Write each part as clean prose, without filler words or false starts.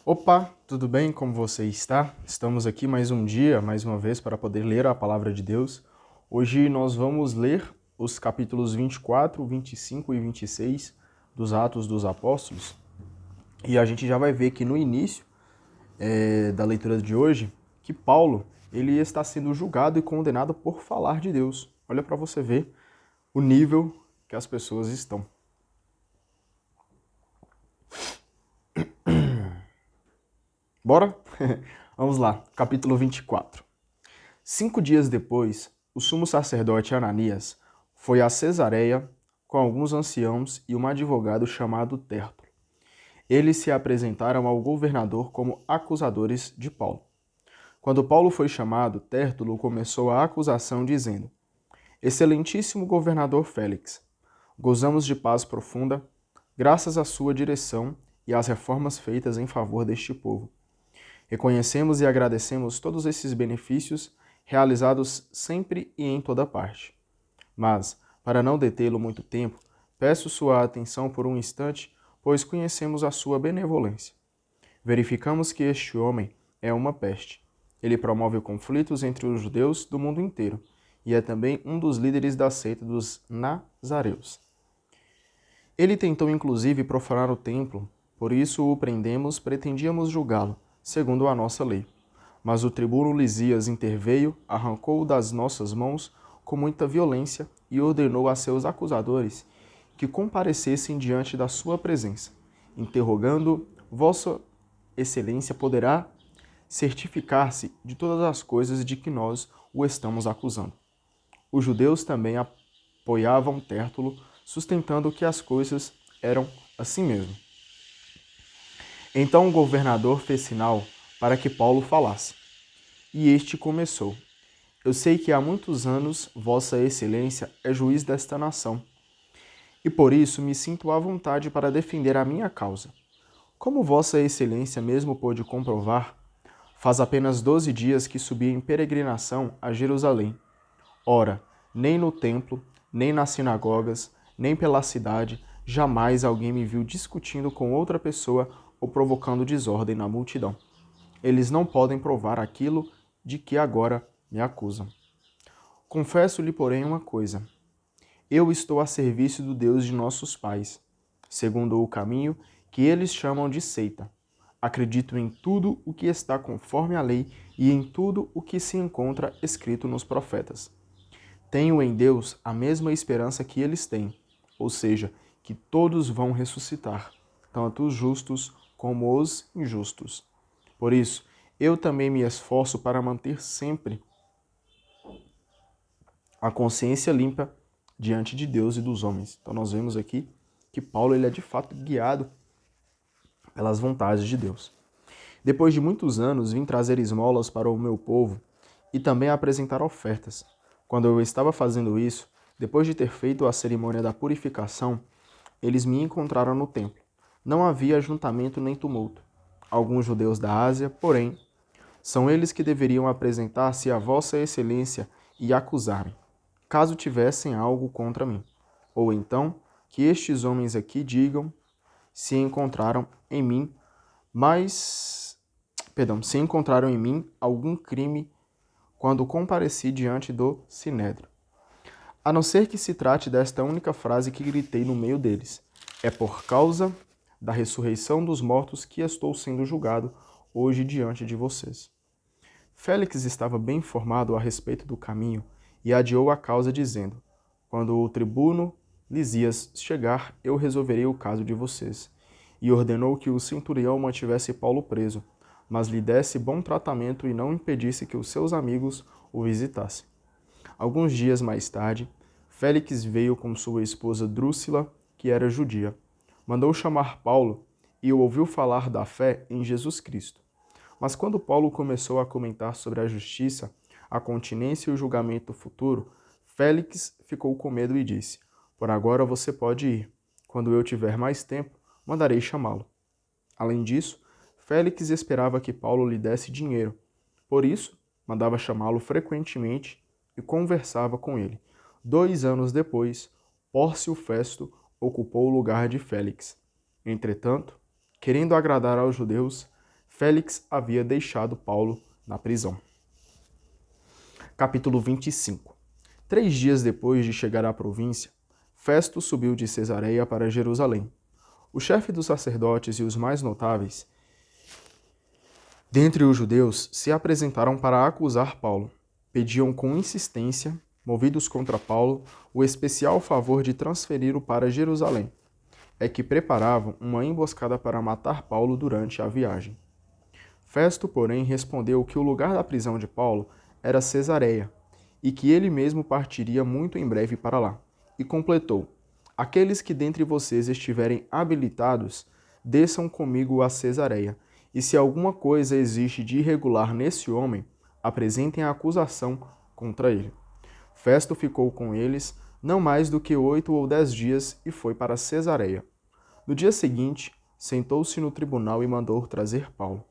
Opa, tudo bem? Como você está? Estamos aqui mais um dia, mais uma vez, para poder ler a palavra de Deus. Hoje nós vamos ler os capítulos 24, 25 e 26 dos Atos dos Apóstolos. E a gente já vai ver que no início da leitura de hoje, que Paulo ele está sendo julgado e condenado por falar de Deus. Olha para você ver o nível que as pessoas estão. Bora? Vamos lá, capítulo 24. 5 dias depois, o sumo sacerdote Ananias foi a Cesareia com alguns anciãos e um advogado chamado Tértulo. Eles se apresentaram ao governador como acusadores de Paulo. Quando Paulo foi chamado, Tértulo começou a acusação dizendo: Excelentíssimo governador Félix, gozamos de paz profunda, graças à sua direção e às reformas feitas em favor deste povo. Reconhecemos e agradecemos todos esses benefícios realizados sempre e em toda parte. Mas, para não detê-lo muito tempo, peço sua atenção por um instante, pois conhecemos a sua benevolência. Verificamos que este homem é uma peste. Ele promove conflitos entre os judeus do mundo inteiro e é também um dos líderes da seita dos nazareus. Ele tentou inclusive profanar o templo, por isso o prendemos, pretendíamos julgá-lo, segundo a nossa lei. Mas o tribuno Lisias interveio, arrancou-o das nossas mãos com muita violência e ordenou a seus acusadores que comparecessem diante da sua presença, interrogando: Vossa Excelência poderá certificar-se de todas as coisas de que nós o estamos acusando. Os judeus também apoiavam Tértulo, sustentando que as coisas eram assim mesmo. Então o governador fez sinal para que Paulo falasse. E este começou: Eu sei que há muitos anos Vossa Excelência é juiz desta nação, e por isso me sinto à vontade para defender a minha causa. Como Vossa Excelência mesmo pôde comprovar, faz apenas 12 dias que subi em peregrinação a Jerusalém. Ora, nem no templo, nem nas sinagogas, nem pela cidade, jamais alguém me viu discutindo com outra pessoa ou provocando desordem na multidão. Eles não podem provar aquilo de que agora me acusam. Confesso-lhe, porém, uma coisa. Eu estou a serviço do Deus de nossos pais, segundo o caminho que eles chamam de seita. Acredito em tudo o que está conforme a lei e em tudo o que se encontra escrito nos profetas. Tenho em Deus a mesma esperança que eles têm, ou seja, que todos vão ressuscitar, tanto os justos como os injustos. Por isso, eu também me esforço para manter sempre a consciência limpa diante de Deus e dos homens. Então nós vemos aqui que Paulo ele é de fato guiado pelas vontades de Deus. Depois de muitos anos, vim trazer esmolas para o meu povo e também apresentar ofertas. Quando eu estava fazendo isso, depois de ter feito a cerimônia da purificação, eles me encontraram no templo. Não havia ajuntamento nem tumulto. Alguns judeus da Ásia, porém, são eles que deveriam apresentar-se a Vossa Excelência e acusar-me, caso tivessem algo contra mim. Ou então, que estes homens aqui digam se encontraram em mim, se encontraram em mim algum crime quando compareci diante do Sinédrio. A não ser que se trate desta única frase que gritei no meio deles: é por causa da ressurreição dos mortos que estou sendo julgado hoje diante de vocês. Félix estava bem informado a respeito do caminho e adiou a causa dizendo: quando o tribuno Lisias chegar, eu resolverei o caso de vocês. E ordenou que o centurião mantivesse Paulo preso, mas lhe desse bom tratamento e não impedisse que os seus amigos o visitassem. Alguns dias mais tarde, Félix veio com sua esposa Drúcila, que era judia. Mandou chamar Paulo e o ouviu falar da fé em Jesus Cristo. Mas quando Paulo começou a comentar sobre a justiça, a continência e o julgamento futuro, Félix ficou com medo e disse: Por agora você pode ir. Quando eu tiver mais tempo, mandarei chamá-lo. Além disso, Félix esperava que Paulo lhe desse dinheiro. Por isso, mandava chamá-lo frequentemente e conversava com ele. 2 anos depois, Pórcio Festo ocupou o lugar de Félix. Entretanto, querendo agradar aos judeus, Félix havia deixado Paulo na prisão. Capítulo 25. 3 dias depois de chegar à província, Festo subiu de Cesareia para Jerusalém. O chefe dos sacerdotes e os mais notáveis dentre os judeus se apresentaram para acusar Paulo. Pediam com insistência, movidos contra Paulo, o especial favor de transferi-lo para Jerusalém. É que preparavam uma emboscada para matar Paulo durante a viagem. Festo, porém, respondeu que o lugar da prisão de Paulo era Cesareia, e que ele mesmo partiria muito em breve para lá. E completou: aqueles que dentre vocês estiverem habilitados, desçam comigo a Cesareia, e se alguma coisa existe de irregular nesse homem, apresentem a acusação contra ele. Festo ficou com eles não mais do que 8 ou 10 dias e foi para Cesareia. No dia seguinte, sentou-se no tribunal e mandou trazer Paulo.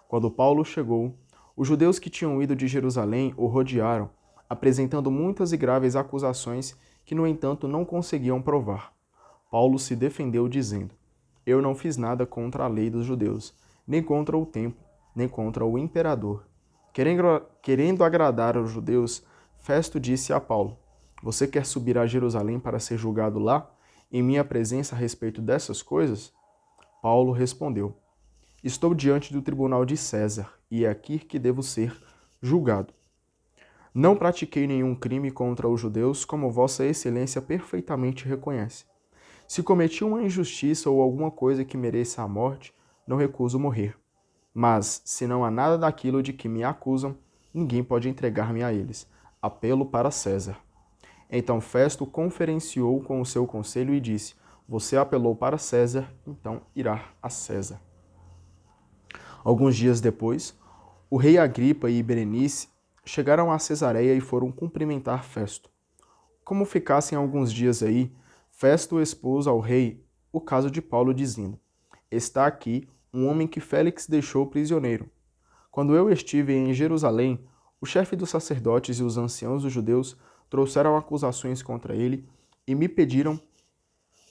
Quando Paulo chegou, os judeus que tinham ido de Jerusalém o rodearam, apresentando muitas e graves acusações que, no entanto, não conseguiam provar. Paulo se defendeu dizendo: eu não fiz nada contra a lei dos judeus, nem contra o templo, nem contra o imperador. Querendo agradar aos judeus, Festo disse a Paulo: você quer subir a Jerusalém para ser julgado lá, em minha presença a respeito dessas coisas? Paulo respondeu: estou diante do tribunal de César, e é aqui que devo ser julgado. Não pratiquei nenhum crime contra os judeus, como Vossa Excelência perfeitamente reconhece. Se cometi uma injustiça ou alguma coisa que mereça a morte, não recuso morrer. Mas, se não há nada daquilo de que me acusam, ninguém pode entregar-me a eles. Apelo para César. Então Festo conferenciou com o seu conselho e disse: você apelou para César, então irá a César. Alguns dias depois, o rei Agripa e Berenice chegaram a Cesareia e foram cumprimentar Festo. Como ficassem alguns dias aí, Festo expôs ao rei o caso de Paulo, dizendo: está aqui um homem que Félix deixou prisioneiro. Quando eu estive em Jerusalém, o chefe dos sacerdotes e os anciãos dos judeus trouxeram acusações contra ele e me pediram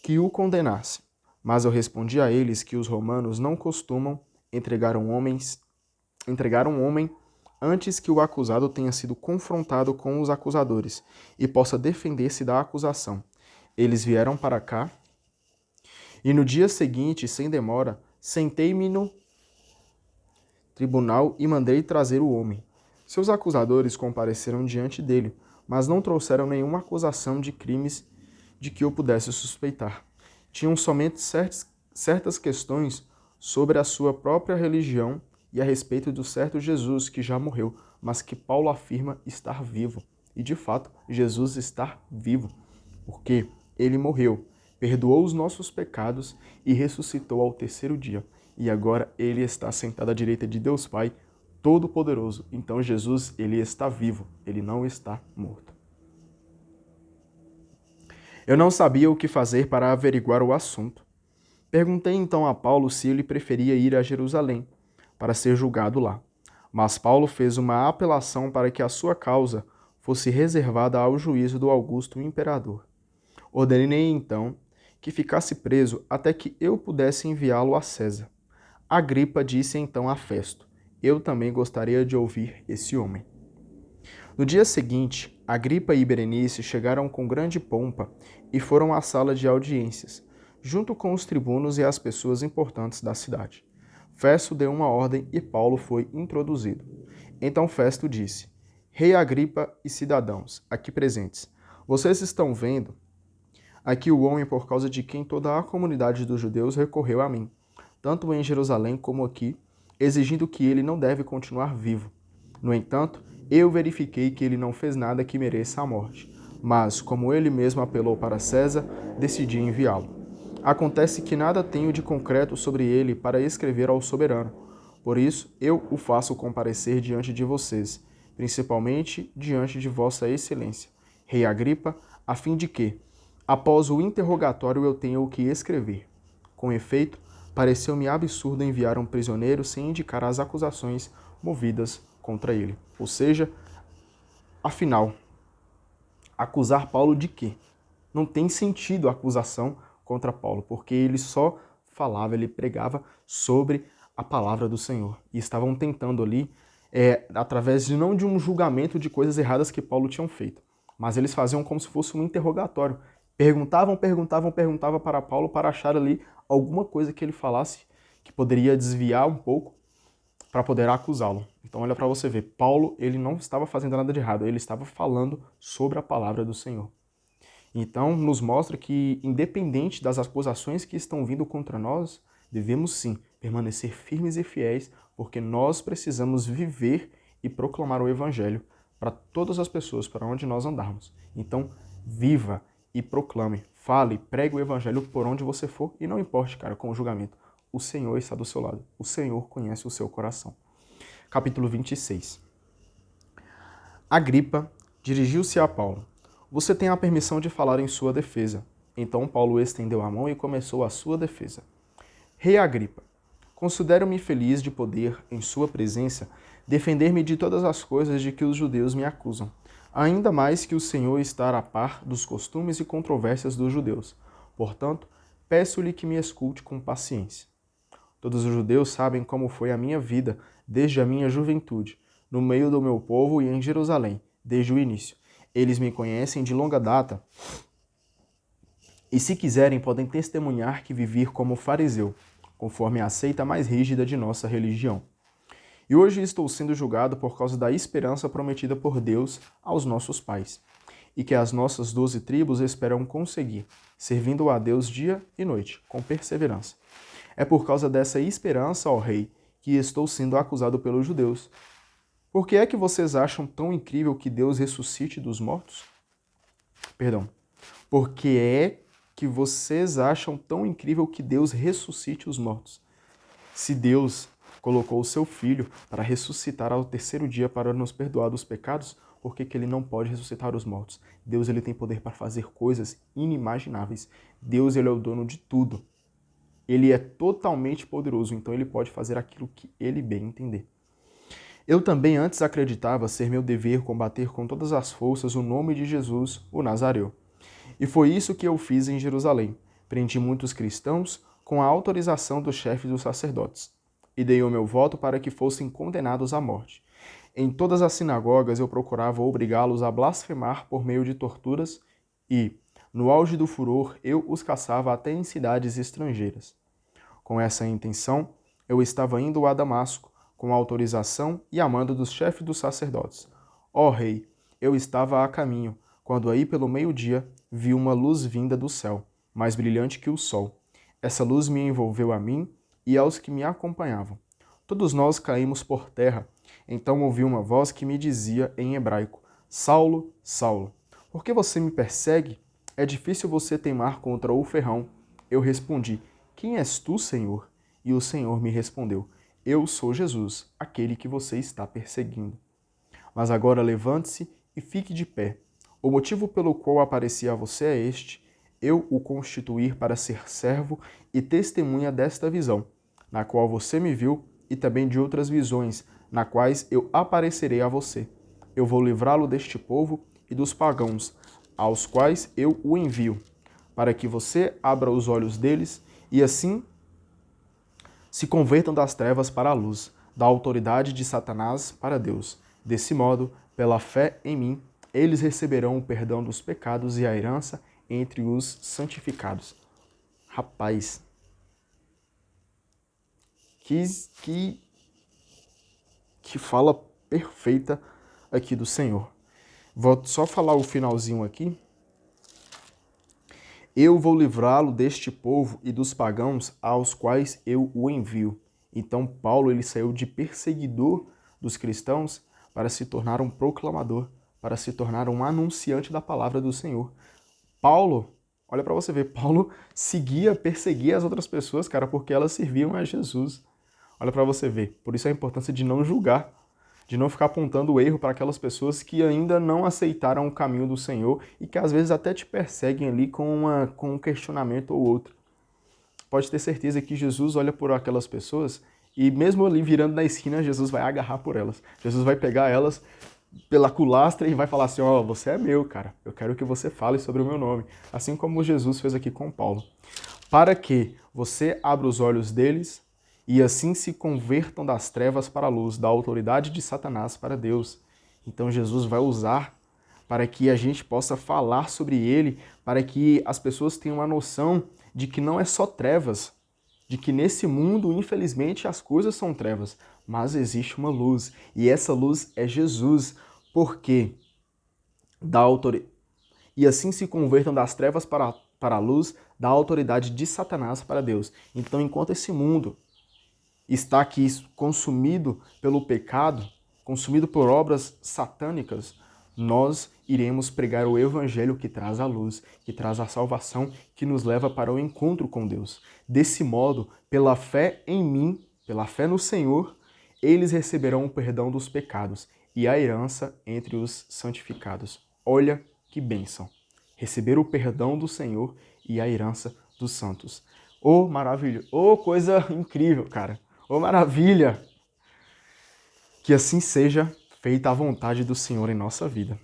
que o condenasse. Mas eu respondi a eles que os romanos não costumam entregar um homem antes que o acusado tenha sido confrontado com os acusadores e possa defender-se da acusação. Eles vieram para cá e no dia seguinte, sem demora, sentei-me no tribunal e mandei trazer o homem. Seus acusadores compareceram diante dele, mas não trouxeram nenhuma acusação de crimes de que eu pudesse suspeitar. Tinham somente certas questões sobre a sua própria religião e a respeito do certo Jesus que já morreu, mas que Paulo afirma estar vivo. E de fato, Jesus está vivo, porque ele morreu, perdoou os nossos pecados e ressuscitou ao terceiro dia. E agora ele está sentado à direita de Deus Pai Todo-Poderoso. Então Jesus, ele está vivo, ele não está morto. Eu não sabia o que fazer para averiguar o assunto. Perguntei então a Paulo se ele preferia ir a Jerusalém para ser julgado lá. Mas Paulo fez uma apelação para que a sua causa fosse reservada ao juízo do Augusto Imperador. Ordenei então que ficasse preso até que eu pudesse enviá-lo a César. Agripa disse então a Festo: eu também gostaria de ouvir esse homem. No dia seguinte, Agripa e Berenice chegaram com grande pompa e foram à sala de audiências, junto com os tribunos e as pessoas importantes da cidade. Festo deu uma ordem e Paulo foi introduzido. Então Festo disse: Rei Agripa e cidadãos, aqui presentes, vocês estão vendo aqui o homem por causa de quem toda a comunidade dos judeus recorreu a mim, tanto em Jerusalém como aqui, exigindo que ele não deve continuar vivo. No entanto, eu verifiquei que ele não fez nada que mereça a morte, mas, como ele mesmo apelou para César, decidi enviá-lo. Acontece que nada tenho de concreto sobre ele para escrever ao soberano. Por isso, eu o faço comparecer diante de vocês, principalmente diante de Vossa Excelência, Rei Agripa, a fim de que, após o interrogatório, eu tenha o que escrever. Com efeito, pareceu-me absurdo enviar um prisioneiro sem indicar as acusações movidas contra ele. Ou seja, afinal, acusar Paulo de quê? Não tem sentido a acusação contra Paulo, porque ele só falava, ele pregava sobre a palavra do Senhor. E estavam tentando ali, através de não de um julgamento de coisas erradas que Paulo tinha feito, mas eles faziam como se fosse um interrogatório. Perguntavam para Paulo para achar ali alguma coisa que ele falasse que poderia desviar um pouco para poder acusá-lo. Então olha para você ver, Paulo ele não estava fazendo nada de errado, ele estava falando sobre a palavra do Senhor. Então nos mostra que independente das acusações que estão vindo contra nós, devemos sim permanecer firmes e fiéis, porque nós precisamos viver e proclamar o evangelho para todas as pessoas para onde nós andarmos. Então viva e proclame, fale, pregue o evangelho por onde você for e não importe, cara, com o julgamento. O Senhor está do seu lado. O Senhor conhece o seu coração. Capítulo 26. Agripa dirigiu-se a Paulo. Você tem a permissão de falar em sua defesa. Então Paulo estendeu a mão e começou a sua defesa. Rei Agripa, considero-me feliz de poder, em sua presença, defender-me de todas as coisas de que os judeus me acusam, ainda mais que o Senhor está a par dos costumes e controvérsias dos judeus. Portanto, peço-lhe que me escute com paciência. Todos os judeus sabem como foi a minha vida desde a minha juventude, no meio do meu povo e em Jerusalém, desde o início. Eles me conhecem de longa data e, se quiserem, podem testemunhar que vivi como fariseu, conforme a seita mais rígida de nossa religião. E hoje estou sendo julgado por causa da esperança prometida por Deus aos nossos pais, e que as nossas 12 tribos esperam conseguir, servindo a Deus dia e noite, com perseverança. É por causa dessa esperança, ó rei, que estou sendo acusado pelos judeus. Por que é que vocês acham tão incrível que Deus ressuscite dos mortos? Por que é que vocês acham tão incrível que Deus ressuscite os mortos? Se Deus colocou o seu Filho para ressuscitar ao terceiro dia para nos perdoar dos pecados, por que ele não pode ressuscitar os mortos? Deus ele tem poder para fazer coisas inimagináveis. Deus ele é o dono de tudo. Ele é totalmente poderoso, então ele pode fazer aquilo que ele bem entender. Eu também antes acreditava ser meu dever combater com todas as forças o nome de Jesus, o Nazareu. E foi isso que eu fiz em Jerusalém. Prendi muitos cristãos com a autorização dos chefes dos sacerdotes. E dei o meu voto para que fossem condenados à morte. Em todas as sinagogas eu procurava obrigá-los a blasfemar por meio de torturas e, no auge do furor, eu os caçava até em cidades estrangeiras. Com essa intenção, eu estava indo a Damasco, com a autorização e a mando dos chefes dos sacerdotes. Ó rei, eu estava a caminho, quando aí pelo meio-dia vi uma luz vinda do céu, mais brilhante que o sol. Essa luz me envolveu a mim e aos que me acompanhavam. Todos nós caímos por terra. Então ouvi uma voz que me dizia em hebraico: Saulo, Saulo, por que você me persegue? É difícil você teimar contra o ferrão. Eu respondi: Quem és tu, Senhor? E o Senhor me respondeu: Eu sou Jesus, aquele que você está perseguindo. Mas agora levante-se e fique de pé. O motivo pelo qual apareci a você é este: eu o constituir para ser servo e testemunha desta visão, na qual você me viu, e também de outras visões, na quais eu aparecerei a você. Eu vou livrá-lo deste povo e dos pagãos, aos quais eu o envio, para que você abra os olhos deles e assim se convertam das trevas para a luz, da autoridade de Satanás para Deus. Desse modo, pela fé em mim, eles receberão o perdão dos pecados e a herança entre os santificados. Rapaz, que fala perfeita aqui do Senhor. Vou só falar o finalzinho aqui. Eu vou livrá-lo deste povo e dos pagãos aos quais eu o envio. Então Paulo ele saiu de perseguidor dos cristãos para se tornar um proclamador, para se tornar um anunciante da palavra do Senhor. Paulo, olha para você ver, Paulo perseguia as outras pessoas, cara, porque elas serviam a Jesus. Olha para você ver. Por isso a importância de não julgar, de não ficar apontando o erro para aquelas pessoas que ainda não aceitaram o caminho do Senhor e que às vezes até te perseguem ali com um questionamento ou outro. Pode ter certeza que Jesus olha por aquelas pessoas e mesmo ali virando na esquina, Jesus vai agarrar por elas. Jesus vai pegar elas pela culastra e vai falar assim, ó, você é meu, cara. Eu quero que você fale sobre o meu nome. Assim como Jesus fez aqui com Paulo. Para que você abra os olhos deles e assim se convertam das trevas para a luz, da autoridade de Satanás para Deus. Então Jesus vai usar para que a gente possa falar sobre ele, para que as pessoas tenham uma noção de que não é só trevas, de que nesse mundo, infelizmente, as coisas são trevas, mas existe uma luz, e essa luz é Jesus, porque da autoridade. E assim se convertam das trevas para a luz, da autoridade de Satanás para Deus. Então, enquanto esse mundo está aqui consumido pelo pecado, consumido por obras satânicas, nós iremos pregar o evangelho que traz a luz, que traz a salvação, que nos leva para o encontro com Deus. Desse modo, pela fé em mim, pela fé no Senhor, eles receberão o perdão dos pecados e a herança entre os santificados. Olha que bênção! Receber o perdão do Senhor e a herança dos santos. Oh, maravilha! Oh, coisa incrível, cara! Oh, maravilha! Que assim seja feita a vontade do Senhor em nossa vida.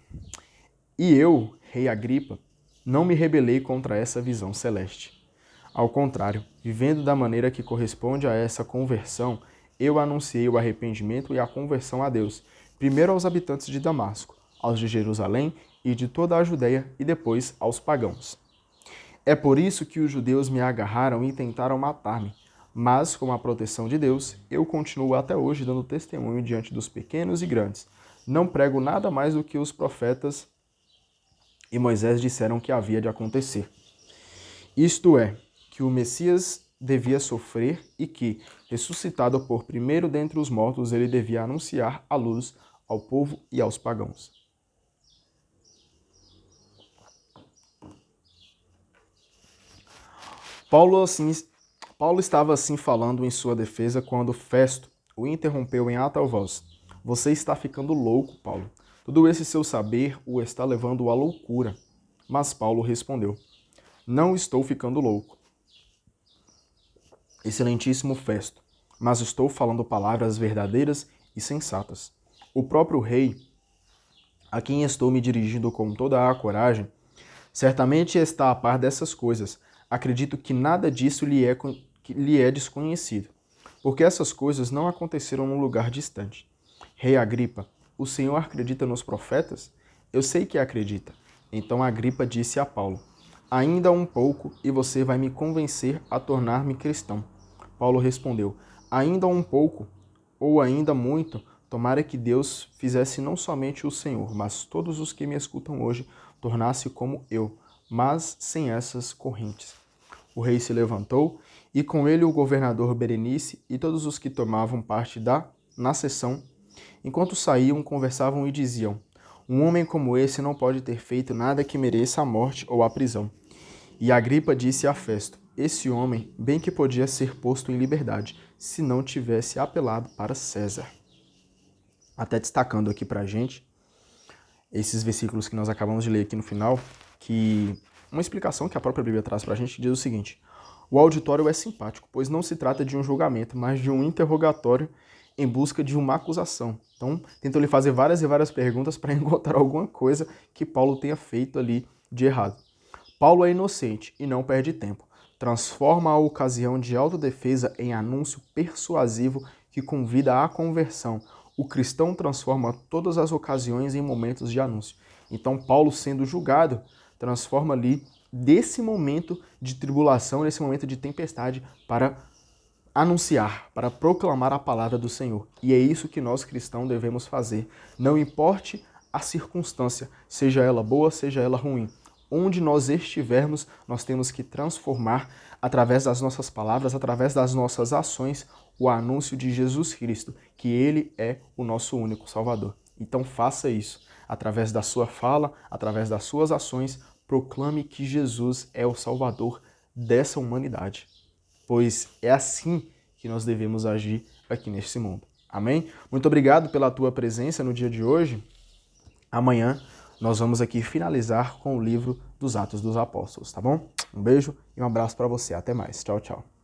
E eu, rei Agripa, não me rebelei contra essa visão celeste. Ao contrário, vivendo da maneira que corresponde a essa conversão, eu anunciei o arrependimento e a conversão a Deus, primeiro aos habitantes de Damasco, aos de Jerusalém e de toda a Judéia, e depois aos pagãos. É por isso que os judeus me agarraram e tentaram matar-me, mas, com a proteção de Deus, eu continuo até hoje dando testemunho diante dos pequenos e grandes. Não prego nada mais do que os profetas e Moisés disseram que havia de acontecer. Isto é, que o Messias devia sofrer e que, ressuscitado por primeiro dentre os mortos, ele devia anunciar a luz ao povo e aos pagãos. Paulo estava assim falando em sua defesa quando Festo o interrompeu em alta voz. Você está ficando louco, Paulo. Todo esse seu saber o está levando à loucura. Mas Paulo respondeu, não estou ficando louco. Excelentíssimo Festo, mas estou falando palavras verdadeiras e sensatas. O próprio rei, a quem estou me dirigindo com toda a coragem, certamente está a par dessas coisas. Acredito que nada disso lhe é desconhecido, porque essas coisas não aconteceram num lugar distante. Rei Agripa, o Senhor acredita nos profetas? Eu sei que acredita. Então Agripa disse a Paulo, ainda um pouco e você vai me convencer a tornar-me cristão. Paulo respondeu, ainda um pouco ou ainda muito, tomara que Deus fizesse não somente o Senhor, mas todos os que me escutam hoje tornasse como eu, mas sem essas correntes. O rei se levantou, e com ele o governador Berenice e todos os que tomavam parte na sessão. Enquanto saíam, conversavam e diziam, um homem como esse não pode ter feito nada que mereça a morte ou a prisão. E Agripa disse a Festo, esse homem bem que podia ser posto em liberdade, se não tivesse apelado para César. Até destacando aqui pra gente, esses versículos que nós acabamos de ler aqui no final, que uma explicação que a própria Bíblia traz pra gente diz o seguinte, o auditório é simpático, pois não se trata de um julgamento, mas de um interrogatório em busca de uma acusação. Então, tentam lhe fazer várias e várias perguntas para encontrar alguma coisa que Paulo tenha feito ali de errado. Paulo é inocente e não perde tempo. Transforma a ocasião de autodefesa em anúncio persuasivo que convida à conversão. O cristão transforma todas as ocasiões em momentos de anúncio. Então, Paulo, sendo julgado, transforma ali desse momento de tribulação, desse momento de tempestade, para anunciar, para proclamar a palavra do Senhor. E é isso que nós cristãos devemos fazer. Não importe a circunstância, seja ela boa, seja ela ruim. Onde nós estivermos, nós temos que transformar, através das nossas palavras, através das nossas ações, o anúncio de Jesus Cristo, que Ele é o nosso único Salvador. Então faça isso. Através da sua fala, através das suas ações, proclame que Jesus é o Salvador dessa humanidade. Pois é assim que nós devemos agir aqui neste mundo. Amém? Muito obrigado pela tua presença no dia de hoje. Amanhã nós vamos aqui finalizar com o livro dos Atos dos Apóstolos, tá bom? Um beijo e um abraço para você. Até mais. Tchau, tchau.